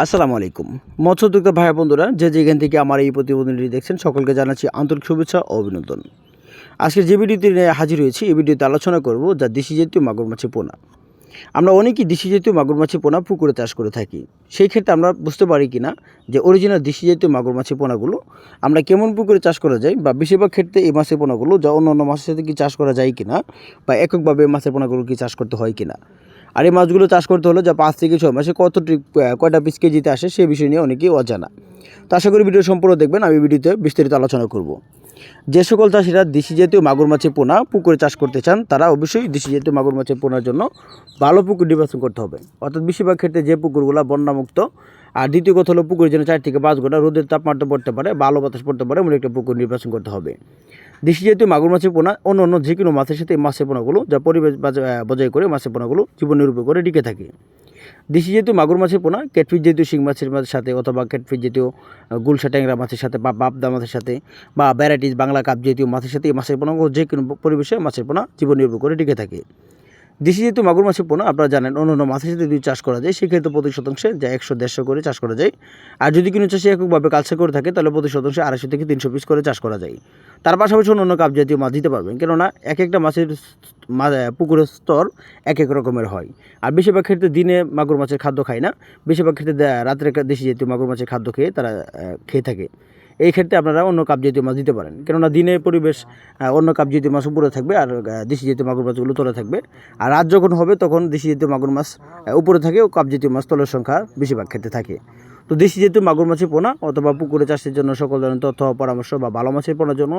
আসসালামু আলাইকুম। মৎস্যোদ্যোক্তা ভাই বন্ধুরা যে যেখান থেকে আমার এই প্রতিবেদনটি দেখছেন সকলকে জানাচ্ছি আন্তরিক শুভেচ্ছা ও অভিনন্দন। আজকে যে ভিডিওটি নিয়ে হাজির হয়েছি এই ভিডিওতে আলোচনা করব যা দেশি জাতীয় মাগুর মাছের পোনা। আমরা অনেকেই দেশি জাতীয় মাগুর মাছের পোনা পুকুরে চাষ করে থাকি। সেই ক্ষেত্রে আমরা বুঝতে পারি কিনা যে অরিজিনাল দেশি জাতীয় মাগুর মাছের পোনাগুলো আমরা কেমন পুকুরে চাষ করা যায় বা বেশিরভাগ ক্ষেত্রে এই মাছের পোনাগুলো যা অন্য অন্য মাছের সাথে কি চাষ করা যায় কিনা বা এককভাবে মাছের পোনাগুলো কি চাষ করতে হয় কিনা। আর এই মাছগুলো চাষ করতে হলে যা 5 থেকে 6 মাসে কয়টা পিস কেজিতে আসে সে বিষয় নিয়ে অনেকেই অজানা। তো আশা করি ভিডিও সম্পূর্ণ দেখবেন। আমি ভিডিওতে বিস্তারিত আলোচনা করব। যে সকল চাষিরা দেশি জাতীয় মাগুর মাছের পোনা পুকুরে চাষ করতে চান তারা অবশ্যই দেশি জাতীয় মাগুর মাছের পোনার জন্য ভালো পুকুর নির্বাচন করতে হবে। অর্থাৎ বেশিরভাগ ক্ষেত্রে যে পুকুরগুলো বন্যামুক্ত, আর দ্বিতীয় কথা হলো পুকুরের জন্য 4 থেকে 5 ঘন্টা রোদের তাপমাত্রা পড়তে পারে, ভালো বাতাস পড়তে পারে এমন একটা পুকুর নির্বাচন করতে হবে। দেশি জাতীয় মাগুর মাছের পোনা অন্য অন্য যে কোনো মাছের সাথে এই মাছের পোনাগুলো যা পরিবেশ বজায় করে মাছের পোনাগুলো জীবন নিরূপণ করে টিকে থাকে। দেশি জাতীয় মাগুর মাছের পোনা ক্যাটফিশ জাতীয় শিং মাছের সাথে অথবা ক্যাটফিশ জাতীয় গুলশা ট্যাংরা মাছের সাথে বা বাপদা মাছের সাথে বা ভ্যারাইটিস বাংলা কাপ জাতীয় মাছের সাথে এই মাছের পোনাগুলো যে কোনো পরিবেশে মাছের পোনা জীবন নির্ভর করে টিকে থাকে। দেশি জাতীয় মাগুর মাছের পোনা আপনারা জানেন অন্য অন্য মাছের সাথে যদি চাষ করা যায় সেক্ষেত্রে প্রতি শতাংশে যা 100-150 করে চাষ করা যায়। আর যদি কোনো চাষি এককভাবে কালচার করে থাকে তাহলে প্রতি শতাংশে 250 থেকে 300 পিস করে চাষ করা যায়। তার পাশাপাশি অন্য কাপ জাতীয় মাছ দিতে পারবেন, কেননা এক একটা মাছের পুকুরের স্তর এক এক রকমের হয়। আর বেশিরভাগ ক্ষেত্রে দিনে মাগুর মাছের খাদ্য খায় না, বেশিরভাগ ক্ষেত্রে রাত্রে দেশি জাতীয় মাগুর মাছের খাদ্য খেয়ে তারা খেয়ে থাকে। এই ক্ষেত্রে আপনারা অন্য কাপ জাতীয় মাছ দিতে পারেন, কেননা দিনে পরিবেশ অন্য কাপ জাতীয় মাছ উপরে থাকবে আর দেশি জাতীয় মাগুর মাছগুলো তলে থাকবে। আর রাত যখন হবে তখন দেশি জাতীয় মাগুর মাছ উপরে থাকে ও কাপ জাতীয় মাছ তলের সংখ্যা বেশিরভাগ ক্ষেত্রে থাকে। তো দেশি জাতীয় মাগুর মাছের পোনা অথবা পুকুরে চাষের জন্য সকল ধরনের তথ্য পরামর্শ বা ভালো মাছের পোনার জন্য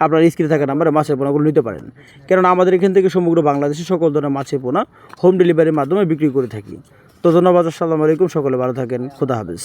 আপনার স্ক্রিনে থাকা নাম্বারে মাছের পোনাগুলো নিতে পারেন, কেননা আমাদের এখান থেকে সমগ্র বাংলাদেশে সকল ধরনের মাছের পোনা হোম ডেলিভারির মাধ্যমে বিক্রি করে থাকি। তো ধন্যবাদ। আসসালামু আলাইকুম। সকলে ভালো থাকেন। খোদা হাফেজ।